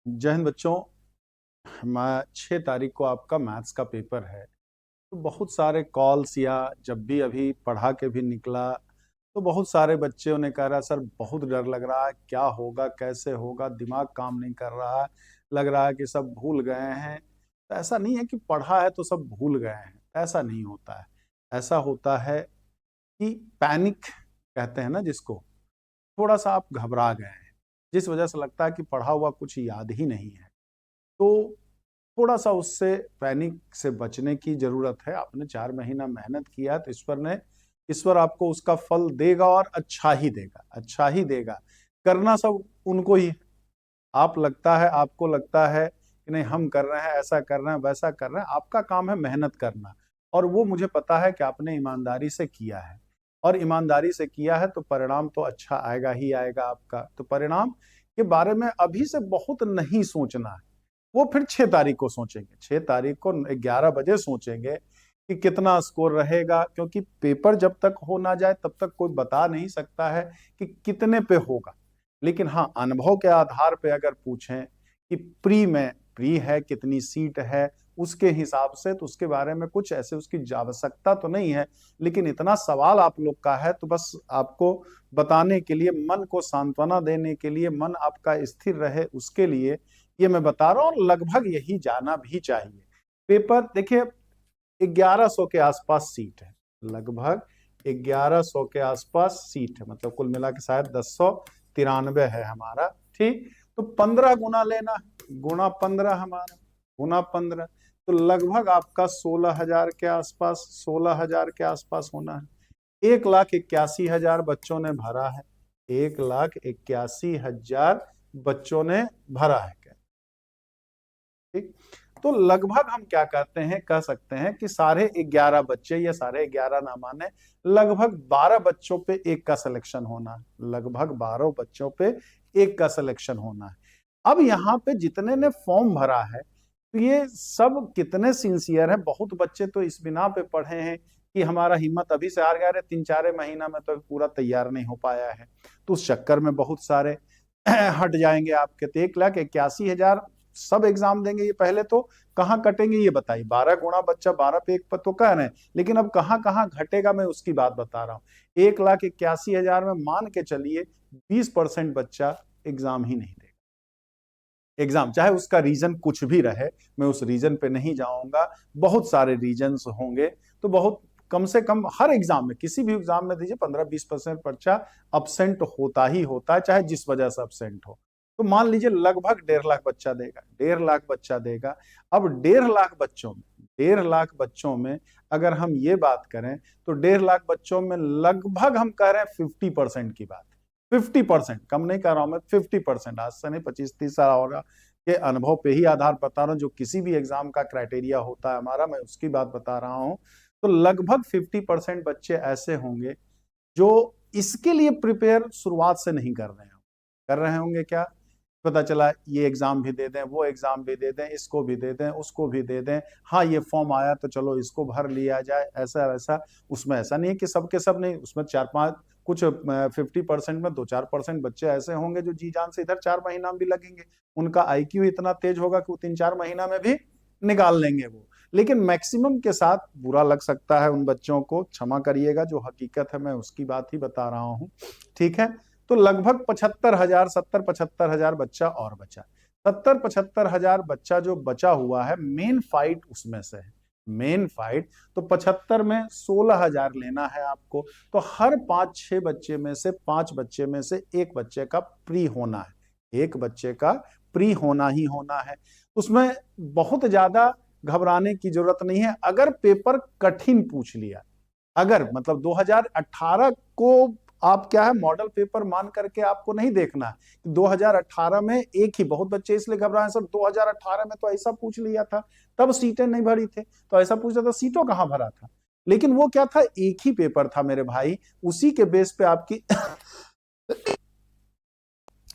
जय हिंद बच्चों। मैं 6 तारीख को आपका मैथ्स का पेपर है। तो बहुत सारे कॉल्स या जब भी अभी पढ़ा के भी निकला तो बहुत सारे बच्चों ने कह रहा सर बहुत डर लग रहा है, क्या होगा कैसे होगा, दिमाग काम नहीं कर रहा है, लग रहा है कि सब भूल गए हैं। तो ऐसा नहीं है कि पढ़ा है तो सब भूल गए हैं, ऐसा नहीं होता है। ऐसा होता है कि पैनिक कहते हैं ना जिसको, थोड़ा सा आप घबरा गए हैं, जिस वजह से लगता है कि पढ़ा हुआ कुछ याद ही नहीं है। तो थोड़ा सा उससे पैनिक से बचने की जरूरत है। आपने 4 महीना मेहनत किया तो ईश्वर आपको उसका फल देगा और अच्छा ही देगा, अच्छा ही देगा। करना सब उनको ही है। आपको लगता है कि नहीं हम कर रहे हैं, ऐसा कर रहे हैं, वैसा कर रहे हैं, आपका काम है मेहनत करना। और वो मुझे पता है कि आपने ईमानदारी से किया है, और ईमानदारी से किया है तो परिणाम तो अच्छा आएगा ही आएगा आपका। तो परिणाम के बारे में अभी से बहुत नहीं सोचना है, वो फिर 6 तारीख को सोचेंगे। 6 तारीख को 11 बजे सोचेंगे कि कितना स्कोर रहेगा, क्योंकि पेपर जब तक हो ना जाए तब तक कोई बता नहीं सकता है कि कितने पे होगा। लेकिन हाँ, अनुभव के आधार पे अगर पूछें कि प्री है, कितनी सीट है, उसके हिसाब से तो उसके बारे में कुछ ऐसे उसकी आवश्यकता तो नहीं है। लेकिन इतना सवाल आप लोग का है तो बस आपको बताने के लिए, मन को सांत्वना देने के लिए, मन आपका स्थिर रहे उसके लिए ये मैं बता रहा हूँ। और लगभग यही जाना भी चाहिए। पेपर देखिए 1100 के आसपास सीट है, लगभग 1100 के आसपास सीट है, मतलब कुल मिला के शायद 1093 है हमारा। ठीक, तो 15 गुना लेना है, गुना 15 हमारा, गुना 15, तो लगभग आपका 16,000 के आसपास, 16,000 के आसपास होना है। 1,81,000 बच्चों ने भरा है, 1,81,000 बच्चों ने भरा है। ठीक, तो लगभग हम क्या कहते हैं, कह सकते हैं कि 11.5 बच्चे, या 11.5 ना माने, लगभग 12 बच्चों पे एक का सिलेक्शन होना है, लगभग 12 बच्चों पे एक का सिलेक्शन होना है। अब यहाँ पे जितने ने फॉर्म भरा है तो ये सब कितने सिंसियर है। बहुत बच्चे तो इस बिना पे पढ़े हैं कि हमारा हिम्मत अभी से हार गया है, 3-4 महीना में तो पूरा तैयार नहीं हो पाया है। तो उस चक्कर में बहुत सारे हट जाएंगे आपके। तो 1,81,000 सब एग्जाम देंगे, ये पहले तो कहाँ कटेंगे ये बताइए। 12 गुणा बच्चा 12 पे एक पर तो कह रहे हैं, लेकिन अब कहाँ कहाँ घटेगा मैं उसकी बात बता रहा हूँ। 1,81,000 में मान के चलिए 20% बच्चा एग्जाम ही नहीं देगा। एग्जाम चाहे उसका रीजन कुछ भी रहे, मैं उस रीजन पे नहीं जाऊंगा, बहुत सारे रीजन्स होंगे। तो बहुत कम से कम हर एग्जाम में, किसी भी एग्जाम में दीजिए 15-20% बच्चा अपसेंट होता ही होता है, चाहे जिस वजह से अपसेंट हो। तो मान लीजिए लगभग 1.5 लाख बच्चा देगा, 1.5 लाख बच्चा देगा। अब 1.5 लाख बच्चों में, 1.5 लाख बच्चों में अगर हम ये बात करें तो 1.5 लाख बच्चों में लगभग हम कह रहे हैं 50% की बात। 50%, कम नहीं कर रहा हूं मैं, 50%, आज से नहीं 25-30 साल होगा के अनुभव पे ही आधार बता रहा हूँ। जो किसी भी एग्जाम का क्राइटेरिया होता है हमारा, मैं उसकी बात बता रहा हूँ। तो लगभग 50% बच्चे ऐसे होंगे जो इसके लिए प्रिपेयर शुरुआत से नहीं कर रहे हैं। कर रहे होंगे क्या, पता चला ये एग्जाम भी दे दें, वो एग्जाम भी दे दें, इसको भी दे दें, उसको भी दे दें, हाँ ये फॉर्म आया तो चलो इसको भर लिया जाए, ऐसा वैसा। उसमें ऐसा नहीं है कि सबके सब नहीं, उसमें 4-5 कुछ 50% में 2-4% बच्चे ऐसे होंगे जो जी जान से इधर 4 महीना भी लगेंगे। उनका आईक्यू इतना तेज होगा कि वो 3-4 महीना में भी निकाल लेंगे वो। लेकिन मैक्सिमम के साथ बुरा लग सकता है उन बच्चों को, क्षमा करिएगा, जो हकीकत है मैं उसकी बात ही बता रहा हूँ। ठीक है, तो लगभग 75,000, 70-75,000 बच्चा और बचा। 70-75,000 बच्चा जो बचा हुआ है, मेन फाइट उसमें से है, मेन फाइट। तो 75 में 16,000 लेना है आपको। तो हर 5-6 बच्चे में से 5 बच्चे में से एक बच्चे का प्री होना है, एक बच्चे का प्री होना ही होना है। उसमें बहुत ज्यादा घबराने की जरूरत नहीं है। अगर पेपर कठिन पूछ लिया, अगर मतलब 2018 को आप क्या है मॉडल पेपर मान करके आपको नहीं देखना है। 2018 में एक ही, बहुत बच्चे इसलिए घबराए सर 2018 में तो ऐसा पूछ लिया था, तब सीटें नहीं भरी थे, तो ऐसा पूछा था, सीटों कहाँ भरा था। लेकिन वो क्या था, एक ही पेपर था मेरे भाई, उसी के बेस पे आपकी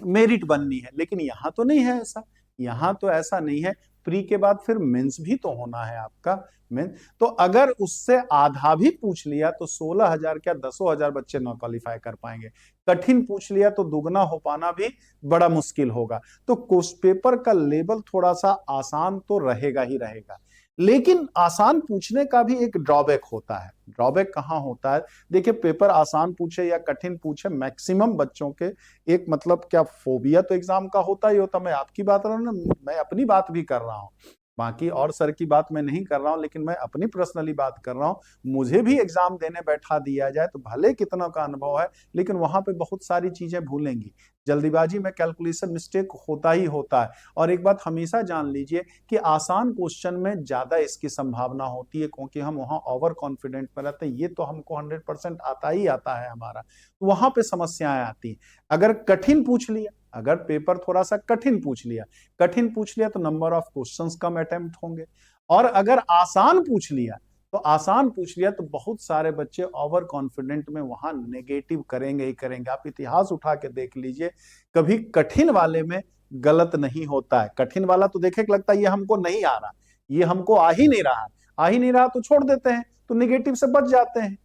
मेरिट बननी है। लेकिन यहाँ तो नहीं है ऐसा, यहाँ तो ऐसा नहीं है। प्री के बाद फिर मेंस भी तो होना है आपका, मेन। तो अगर उससे आधा भी पूछ लिया तो 16,000 क्या 10,000 बच्चे ना क्वालिफाई कर पाएंगे। कठिन पूछ लिया तो दुगना हो पाना भी बड़ा मुश्किल होगा। तो क्वेश्चन पेपर का लेवल थोड़ा सा आसान तो रहेगा ही रहेगा, लेकिन आसान पूछने का भी एक ड्रॉबैक होता है। ड्रॉबैक कहाँ होता है? देखिए, पेपर आसान पूछे या कठिन पूछे, मैक्सिमम बच्चों के एक मतलब क्या फोबिया तो एग्जाम का होता ही होता। मैं आपकी बात कर रहा हूँ ना, मैं अपनी बात भी कर रहा हूँ, बाकी और सर की बात मैं नहीं कर रहा हूं, लेकिन मैं अपनी पर्सनली बात कर रहा हूं। मुझे भी एग्जाम देने बैठा दिया जाए तो भले कितना का अनुभव है, लेकिन वहां पे बहुत सारी चीजें भूलेंगी। जल्दीबाजी में कैलकुलेशन मिस्टेक होता ही होता है। और एक बात हमेशा जान लीजिए कि आसान क्वेश्चन में ज्यादा इसकी संभावना होती है, क्योंकि हम वहां ओवर कॉन्फिडेंट में रहते हैं, ये तो हमको 100% आता ही आता है हमारा, तो वहां पे समस्याएं आती हैं। अगर कठिन पूछ लिया, अगर पेपर थोड़ा सा कठिन पूछ लिया तो number of questions come attempt होंगे। और अगर आसान पूछ लिया तो बहुत सारे बच्चे ओवर कॉन्फिडेंट में वहां नेगेटिव करेंगे ही करेंगे। आप इतिहास उठा के देख लीजिए, कभी कठिन वाले में गलत नहीं होता है। कठिन वाला तो देखे लगता है ये हमको नहीं आ रहा, ये हमको आ ही नहीं रहा तो छोड़ देते हैं, तो नेगेटिव से बच जाते हैं।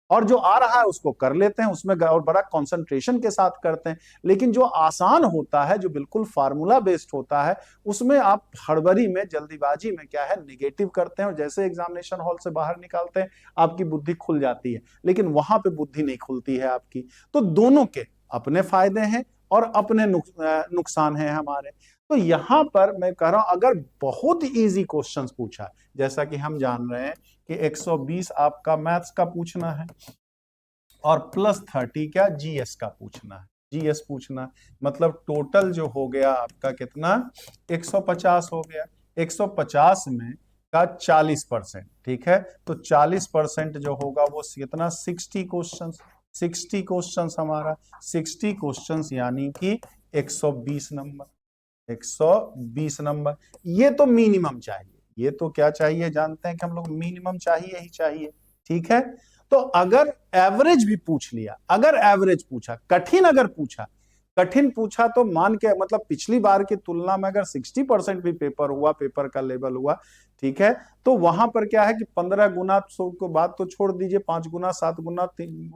और जो आ रहा है उसको कर लेते हैं, उसमें और बड़ा कंसंट्रेशन के साथ करते हैं। लेकिन जो आसान होता है, जो बिल्कुल फार्मूला बेस्ड होता है, उसमें आप हड़बड़ी में, जल्दीबाजी में क्या है, निगेटिव करते हैं और जैसे एग्जामिनेशन हॉल से बाहर निकालते हैं आपकी बुद्धि खुल जाती है, लेकिन वहां पे बुद्धि नहीं खुलती है आपकी। तो दोनों के अपने फायदे हैं और अपने नुकसान हैं हमारे। तो यहां पर मैं कह रहा हूं, अगर बहुत इजी क्वेश्चंस पूछा, जैसा कि हम जान रहे हैं कि 120 आपका मैथ्स का पूछना है और +30 क्या जीएस का पूछना है, जीएस पूछना मतलब टोटल जो हो गया आपका कितना, 150 हो गया। 150 में का 40%, ठीक है, तो 40% जो होगा वो कितना, 60 क्वेश्चंस। 60 क्वेश्चंस हमारा, 60 क्वेश्चंस यानी कि 120 नंबर, 120 नंबर। ये तो मिनिमम चाहिए, ये तो क्या चाहिए जानते हैं कि हम लोग, मिनिमम चाहिए ही चाहिए, ठीक है। तो अगर एवरेज भी पूछ लिया, अगर एवरेज पूछा, कठिन पूछा तो मान के मतलब पिछली बार की तुलना में अगर 60% भी पेपर हुआ, पेपर का लेवल हुआ, ठीक है, तो वहां पर क्या है कि 15 गुना को बात तो छोड़ दीजिए, 5 गुना 7 गुना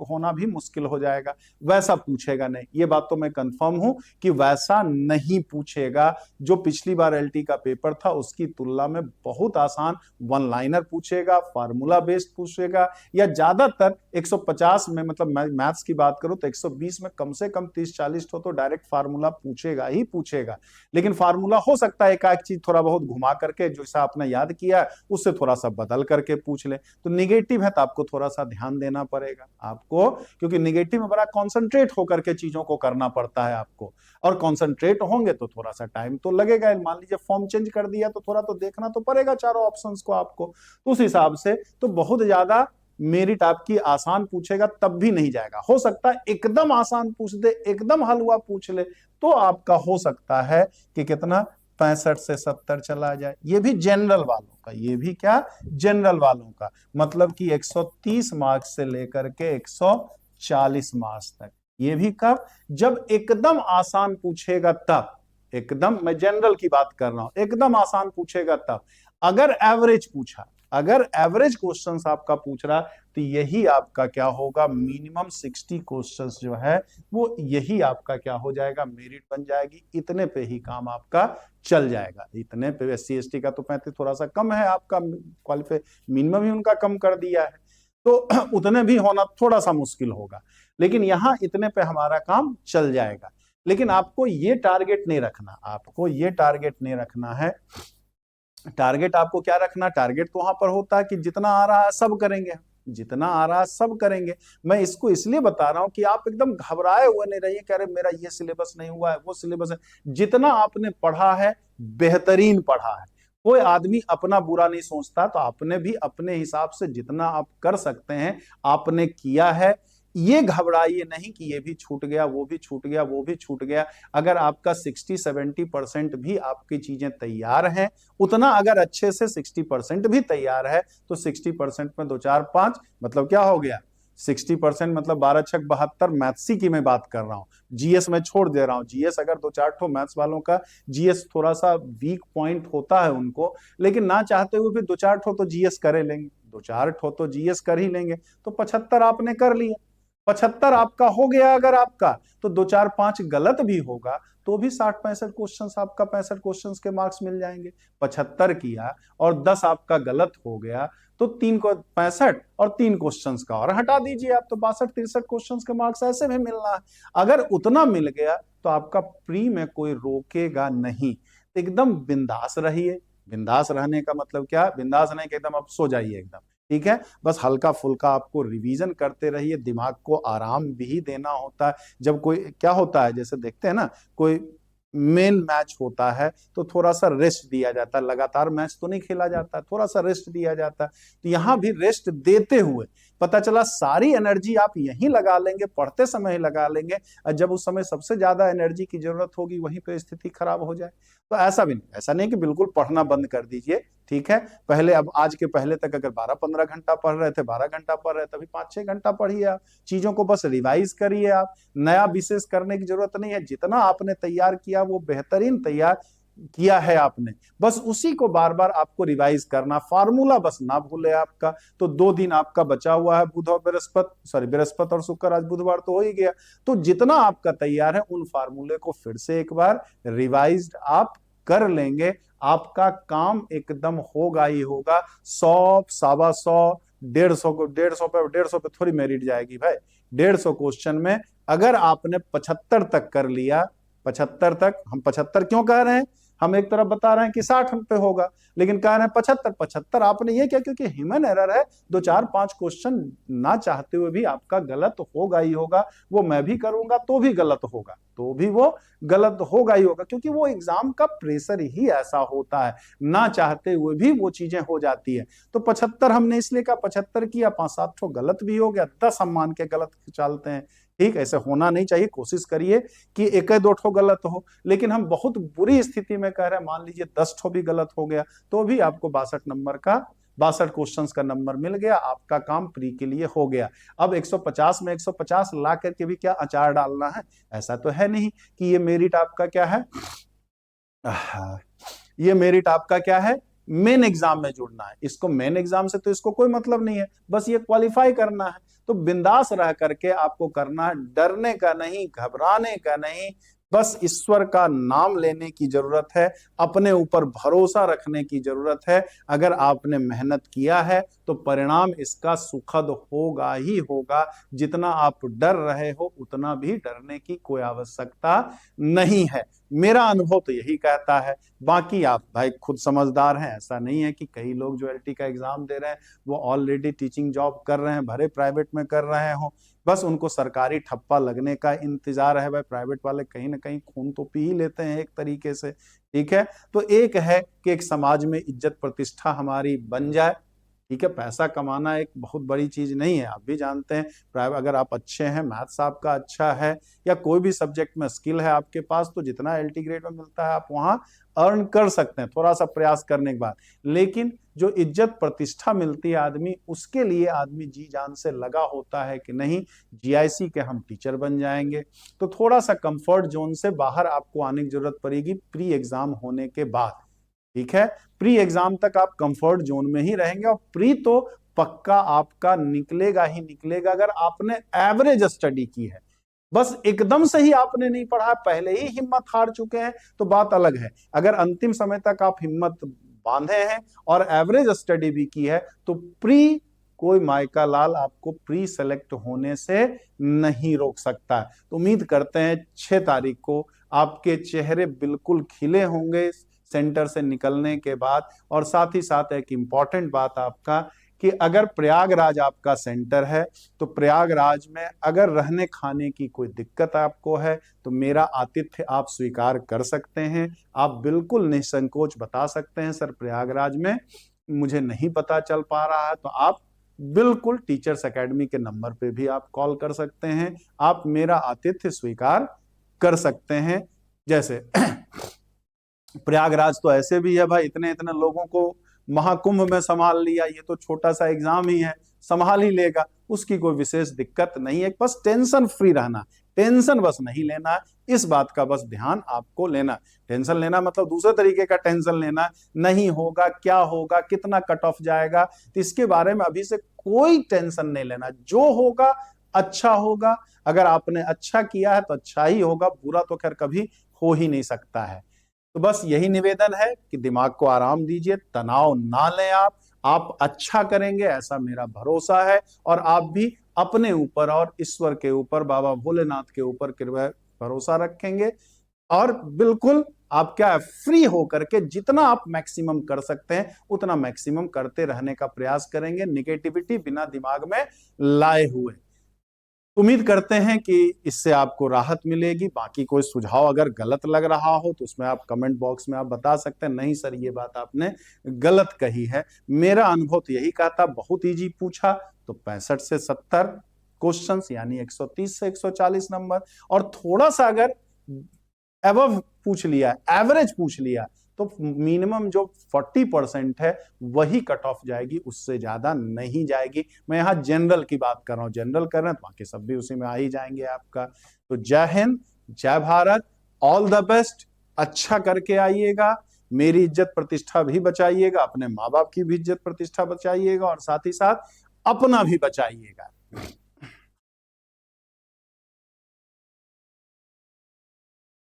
होना भी मुश्किल हो जाएगा। वैसा पूछेगा नहीं, ये बात तो मैं कंफर्म हूं कि वैसा नहीं पूछेगा। जो पिछली बार एलटी का पेपर था उसकी तुलना में बहुत आसान वन लाइनर पूछेगा, फार्मूला बेस्ड पूछेगा, या ज्यादातर 150 में, मतलब मैं मैथ्स की बात करूं तो 120 में कम से कम 30-40 तो डायरेक्ट फार्मूला पूछेगा ही पूछेगा। लेकिन फार्मूला हो सकता है एक आध चीज थोड़ा बहुत घुमा करके, जैसा आपने याद किया उससे थोड़ा सा बदल करके पूछ ले। तो निगेटिव है तो आपको थोड़ा सा ध्यान देना पड़ेगा आपको, क्योंकि निगेटिव में बड़ा कॉन्सेंट्रेट होकर के चीजों को करना पड़ता है आपको, और कॉन्सेंट्रेट होंगे तो थोड़ा सा टाइम तो लगेगा। मान लीजिए फॉर्म चेंज कर दिया तो थोड़ा तो देखना तो पड़ेगा चारों ऑप्शंस को आपको, तो उस हिसाब से तो बहुत ज्यादा मेरिट आपकी आसान पूछेगा तब भी नहीं जाएगा। हो सकता है एकदम आसान पूछ दे, एकदम हलवा पूछ ले, तो आपका हो सकता है कि कितना 65 से 70 चला जाए। ये भी जनरल वालों का, ये भी क्या, जनरल वालों का, मतलब कि 130 मार्क्स से लेकर के 140 मार्क्स तक। ये भी कब, जब एकदम आसान पूछेगा तब, एकदम मैं जनरल की बात कर रहा हूं, एकदम आसान पूछेगा तब। अगर एवरेज पूछा, अगर एवरेज क्वेश्चंस आपका पूछ रहा, तो यही आपका क्या होगा, मिनिमम 60 क्वेश्चंस जो है वो यही आपका क्या हो जाएगा, मेरिट बन जाएगी। इतने पे ही काम आपका चल जाएगा, इतने पे। SC ST का तो 35 थोड़ा सा कम है आपका क्वालिफाई, मिनिमम ही उनका कम कर दिया है, तो उतने भी होना थोड़ा सा मुश्किल होगा, लेकिन यहाँ इतने पे हमारा काम चल जाएगा। लेकिन आपको ये टारगेट नहीं रखना, आपको ये टारगेट नहीं रखना है। टारगेट आपको क्या रखना, टारगेट तो वहां पर होता है कि जितना आ रहा है सब करेंगे, जितना आ रहा है सब करेंगे। मैं इसको इसलिए बता रहा हूं कि आप एकदम घबराए हुए नहीं रहिए, कह रहे मेरा ये सिलेबस नहीं हुआ है, वो सिलेबस है। जितना आपने पढ़ा है बेहतरीन पढ़ा है, कोई आदमी अपना बुरा नहीं सोचता, तो आपने भी अपने हिसाब से जितना आप कर सकते हैं आपने किया है। ये घबराइए नहीं कि ये भी छूट गया, वो भी छूट गया, वो भी छूट गया। अगर आपका 60-70% भी आपकी चीजें तैयार हैं, उतना अगर अच्छे से 60% भी तैयार है, तो 60% में 2 4 5 मतलब क्या हो गया, 60% मतलब 12 छक 72 मैथ्स की मैं बात कर रहा हूँ। जीएस में छोड़ दे रहा हूँ, जीएस अगर 2-4 मैथ्स वालों का जीएस थोड़ा सा वीक पॉइंट होता है उनको, लेकिन ना चाहते हुए भी 2-4 तो जीएस करे लेंगे, 2-4 तो जीएस कर ही लेंगे। तो 75 आपने कर लिया, 75 आपका हो गया। अगर आपका तो 2-4-5 गलत भी होगा तो भी 60-65 क्वेश्चन आपका 65 क्वेश्चन के मार्क्स मिल जाएंगे। 75 किया और 10 आपका गलत हो गया तो 3 को 65 और 3 क्वेश्चंस का और हटा दीजिए आप, तो 62-63 क्वेश्चंस के मार्क्स ऐसे भी मिलना है। अगर उतना मिल गया तो आपका प्री में कोई रोकेगा नहीं। एकदम बिंदास रहिए। बिंदास रहने का मतलब क्या? बिंदास नहीं कि एकदम आप सो जाइए एकदम, ठीक है। बस हल्का फुल्का आपको रिवीजन करते रहिए, दिमाग को आराम भी देना होता है। जब कोई क्या होता है, जैसे देखते हैं ना, कोई मेन मैच होता है तो थोड़ा सा रेस्ट दिया जाता है, लगातार मैच तो नहीं खेला जाता, थोड़ा सा रेस्ट दिया जाता है। तो यहाँ भी रेस्ट देते हुए पता चला सारी एनर्जी आप यहीं लगा लेंगे, पढ़ते समय ही लगा लेंगे, और जब उस समय सबसे ज्यादा एनर्जी की जरूरत होगी वहीं पे स्थिति खराब हो जाए। तो ऐसा भी नहीं, ऐसा नहीं कि बिल्कुल पढ़ना बंद कर दीजिए, ठीक है। पहले, अब आज के पहले तक अगर 12-15 घंटा पढ़ रहे थे, 12 घंटा पढ़ रहे थे, अभी 5-6 घंटा पढ़िए आप। चीजों को बस रिवाइज करिए आप, नया विशेष करने की जरूरत नहीं है। जितना आपने तैयार किया वो बेहतरीन तैयार किया है आपने, बस उसी को बार बार आपको रिवाइज करना, फार्मूला बस ना भूले आपका। तो 2 दिन आपका बचा हुआ है, बुध और बृहस्पति, सॉरी बृहस्पति और शुक्र, आज बुधवार तो हो ही गया। तो जितना आपका तैयार है उन फार्मूले को फिर से एक बार रिवाइज आप कर लेंगे, आपका काम एकदम होगा ही होगा। 100, 125, 150 को 150 पे थोड़ी मेरिट जाएगी भाई। 150 क्वेश्चन में अगर आपने 75 तक कर लिया, 75 तक, हम 75 क्यों कह रहे हैं, हम एक तरफ बता रहे हैं कि 60 पे होगा, लेकिन कह रहे हैं 75 आपने ये क्या, क्योंकि ह्यूमन एरर है, 2-4-5 क्वेश्चन ना चाहते हुए भी आपका गलत होगा ही होगा। वो मैं भी करूंगा तो भी गलत होगा, तो भी वो गलत होगा ही होगा, क्योंकि वो एग्जाम का प्रेशर ही ऐसा होता है, ना चाहते हुए भी वो चीजें हो जाती है। तो 75 हमने इसलिए कहा, 75 किया, 5-7 गलत भी हो गया, 10 हम मान के गलत चलते हैं, ठीक। ऐसे होना नहीं चाहिए, कोशिश करिए कि 1-2 गलत हो। लेकिन हम बहुत बुरी स्थिति में कह रहे हैं, मान लीजिए 10 भी गलत हो गया तो भी आपको 62 नंबर का, 62 क्वेश्चंस का नंबर मिल गया, आपका काम प्री के लिए हो गया। अब 150 में 150 ला करके भी क्या अचार डालना है? ऐसा तो है नहीं कि ये मेरिट आपका क्या है, ये मेरिट आपका क्या है, मेन एग्जाम में जुड़ना है। इसको मेन एग्जाम से तो इसको कोई मतलब नहीं है, बस ये क्वालिफाई करना है। तो बिंदास रह करके आपको करना है, डरने का नहीं, घबराने का नहीं, बस ईश्वर का नाम लेने की जरूरत है, अपने ऊपर भरोसा रखने की जरूरत है। अगर आपने मेहनत किया है तो परिणाम इसका सुखद होगा ही होगा। जितना आप डर रहे हो उतना भी डरने की कोई आवश्यकता नहीं है, मेरा अनुभव तो यही कहता है। बाकी आप भाई खुद समझदार हैं, ऐसा नहीं है कि कई लोग जो एलटी का एग्जाम दे रहे हैं वो ऑलरेडी टीचिंग जॉब कर रहे हैं, भरे प्राइवेट में कर रहे हो, बस उनको सरकारी ठप्पा लगने का इंतजार है। भाई प्राइवेट वाले कहीं ना कहीं खून तो पी ही लेते हैं एक तरीके से, ठीक है। तो एक है कि एक समाज में इज्जत प्रतिष्ठा हमारी बन जाए, ठीक है। पैसा कमाना एक बहुत बड़ी चीज नहीं है, आप भी जानते हैं। प्राइवेट अगर आप अच्छे हैं, मैथ्स आपका अच्छा है या कोई भी सब्जेक्ट में स्किल है आपके पास, तो जितना एलटी ग्रेड में मिलता है आप वहां अर्न कर सकते हैं थोड़ा सा प्रयास करने के बाद। लेकिन जो इज्जत प्रतिष्ठा मिलती है आदमी, उसके लिए आदमी जी जान से लगा होता है कि नहीं जीआईसी के हम टीचर बन जाएंगे। तो थोड़ा सा कंफर्ट जोन से बाहर आपको आने की जरूरत पड़ेगी प्री एग्जाम होने के बाद, ठीक है। प्री एग्जाम तक आप कंफर्ट जोन में ही रहेंगे, और प्री तो पक्का आपका निकलेगा ही निकलेगा अगर आपने एवरेज स्टडी की है। बस एकदम से ही आपने नहीं पढ़ा, पहले ही हिम्मत हार चुके हैं तो बात अलग है। अगर अंतिम समय तक आप हिम्मत बांधे हैं और एवरेज स्टडी भी की है तो प्री, कोई माइका लाल आपको प्री सेलेक्ट होने से नहीं रोक सकता है। तो उम्मीद करते हैं 6 तारीख को आपके चेहरे बिल्कुल खिले होंगे सेंटर से निकलने के बाद। और साथ ही साथ एक इंपॉर्टेंट बात आपका, कि अगर प्रयागराज आपका सेंटर है तो प्रयागराज में अगर रहने खाने की कोई दिक्कत आपको है तो मेरा आतिथ्य आप स्वीकार कर सकते हैं। आप बिल्कुल निसंकोच बता सकते हैं सर प्रयागराज में मुझे नहीं पता चल पा रहा है, तो आप बिल्कुल टीचर्स एकेडमी के नंबर पे भी आप कॉल कर सकते हैं, आप मेरा आतिथ्य स्वीकार कर सकते हैं। जैसे प्रयागराज तो ऐसे भी है भाई, इतने इतने लोगों को महाकुंभ में संभाल लिया, ये तो छोटा सा एग्जाम ही है, संभाल ही लेगा। उसकी कोई विशेष दिक्कत नहीं है। बस टेंशन फ्री रहना, टेंशन बस नहीं लेना, इस बात का बस ध्यान आपको लेना। टेंशन लेना मतलब दूसरे तरीके का टेंशन लेना नहीं, होगा क्या होगा, कितना कट ऑफ जाएगा, तो इसके बारे में अभी से कोई टेंशन नहीं लेना। जो होगा अच्छा होगा, अगर आपने अच्छा किया है तो अच्छा ही होगा, बुरा तो खैर कभी हो ही नहीं सकता है। तो बस यही निवेदन है कि दिमाग को आराम दीजिए, तनाव ना लें, आप अच्छा करेंगे ऐसा मेरा भरोसा है। और आप भी अपने ऊपर और ईश्वर के ऊपर, बाबा भोलेनाथ के ऊपर कृपया भरोसा रखेंगे, और बिल्कुल आप क्या फ्री होकर के जितना आप मैक्सिमम कर सकते हैं उतना मैक्सिमम करते रहने का प्रयास करेंगे, निगेटिविटी बिना दिमाग में लाए हुए। उम्मीद करते हैं कि इससे आपको राहत मिलेगी। बाकी कोई सुझाव अगर गलत लग रहा हो तो उसमें आप कमेंट बॉक्स में आप बता सकते हैं, नहीं सर ये बात आपने गलत कही है। मेरा अनुभव तो यही कहता, बहुत इजी पूछा तो 65 से 70 क्वेश्चंस यानी 130 से 140 नंबर, और थोड़ा सा अगर एवव पूछ लिया, एवरेज पूछ लिया, तो मिनिमम जो 40% है वही कट ऑफ जाएगी, उससे ज्यादा नहीं जाएगी। मैं यहाँ जनरल की बात कर रहा हूँ, जनरल कर रहे हैं तो बाकी सब भी उसी में आ ही जाएंगे आपका। तो जय हिंद, जय भारत, ऑल द बेस्ट, अच्छा करके आइएगा, मेरी इज्जत प्रतिष्ठा भी बचाइएगा, अपने माँ बाप की भी इज्जत प्रतिष्ठा बचाइएगा, और साथ ही साथ अपना भी बचाइएगा।